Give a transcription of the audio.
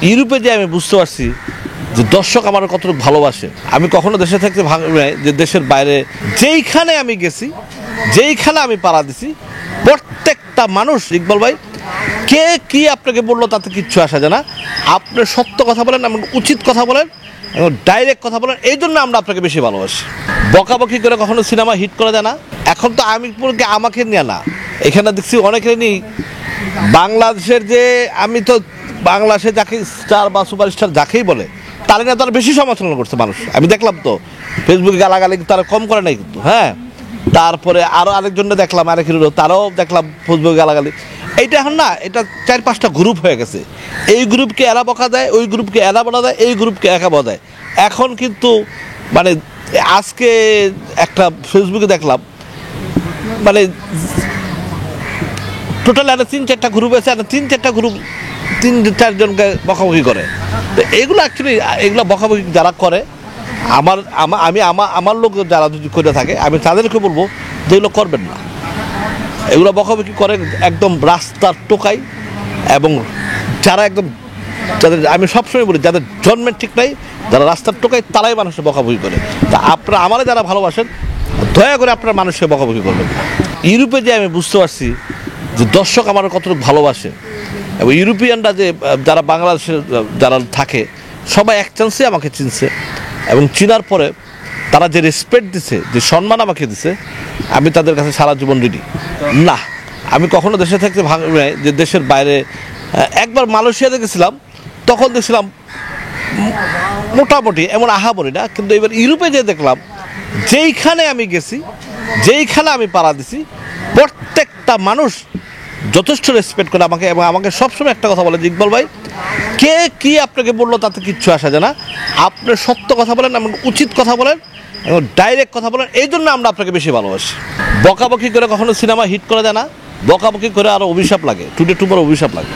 ইউরোপে যে আমি বুঝতে পারছি যে দর্শক আমার কতটুকু ভালোবাসে। আমি কখনো দেশে থাকতে ভাঙি নাই, যে দেশের বাইরে যেইখানে আমি গেছি, যেইখানে আমি পাড়া দিছি, প্রত্যেকটা মানুষ, ইকবাল ভাই, কে কি আপনাকে বললো তাতে কিচ্ছু আসা যায় না। আপনি সত্য কথা বলেন, এবং উচিত কথা বলেন, এবং ডাইরেক্ট কথা বলেন, এই জন্য আমরা আপনাকে বেশি ভালোবাসি। বকাবকি করে কখনো সিনেমা হিট করা যায় না। এখন তো আমি পুরোকে আমাকে নিয়ে না, এখানে দেখছি অনেকের নিয়ে বাংলাদেশের, যে আমি তো বাংলাদেশে যাকে স্টার বা সুপারস্টার যাকেই বলে তারা না, তারা বেশি সমালোচনা করছে মানুষ। আমি দেখলাম তো ফেসবুকে গালাগালি তারা কম করে নাই কিন্তু। হ্যাঁ, তারপরে আরও আরেকজনকে দেখলাম, আরেক হিরো, তারাও দেখলাম ফেসবুকে গালাগালি। এইটা এখন না, এটা 4-5টা গ্রুপ হয়ে গেছে। এই গ্রুপকে এরা বকা দেয়, ওই গ্রুপকে এরা বলা দেয়, এই গ্রুপকে একা বলা দেয়। এখন কিন্তু মানে আজকে একটা ফেসবুকে দেখলাম, মানে টোটাল একটা 3-4টা গ্রুপ আছে, একটা 3-4টা গ্রুপ 3-4জনকে বকাবকি করে। তো এগুলো অ্যাকচুয়ালি, এগুলো বকাবকি যারা করে, আমার লোক যারা যদি করে থাকে, আমি তাদেরকে বলবো যে এগুলো করবেন না। এগুলো বকাবকি করে একদম রাস্তার টোকাই, এবং যারা একদম, যাদের আমি সবসময় বলি যাদের জন্মের ঠিক নাই, যারা রাস্তার টোকাই, তারাই মানুষের বকাবকি করে। তা আপনারা আমারা যারা ভালোবাসেন, দয়া করে আপনারা মানুষকে বকাবকি করবেন না। ইউরোপে যে আমি বুঝতে পারছি যে দর্শক আমার কতটুকু ভালোবাসে, এবং ইউরোপিয়ানরা যে যারা বাংলাদেশের যারা থাকে, সবাই এক চান্সে আমাকে চিনছে, এবং চিনার পরে তারা যে রেসপেক্ট দিছে, যে সম্মান আমাকে দিছে, আমি তাদের কাছে সারা জীবন রেডি। না, আমি কখনো দেশে থাকতে ভাঙি নাই, যে দেশের বাইরে একবার মালয়েশিয়াতে গেছিলাম, তখন দেখছিলাম মোটামুটি, এমন আহামরি না, কিন্তু এবার ইউরোপে যে দেখলাম, যেইখানে আমি গেছি, যেইখানে আমি পাড়া দিছি, প্রত্যেকটা মানুষ যথেষ্ট রেসপেক্ট করে আমাকে, এবং আমাকে সবসময় একটা কথা বলে যে ইকবাল ভাই, কে কি আপনাকে বললো তাতে কিচ্ছু আসা যায় না। আপনি সত্য কথা বলেন, এবং উচিত কথা বলেন, এবং ডাইরেক্ট কথা বলেন, এই জন্য আমরা আপনাকে বেশি ভালোবাসি। বকাবকি করে কখনো সিনেমা হিট করা যায় না। বকাবকি করে আরও অভিশাপ লাগে, টুডে টুবার অভিশাপ লাগে।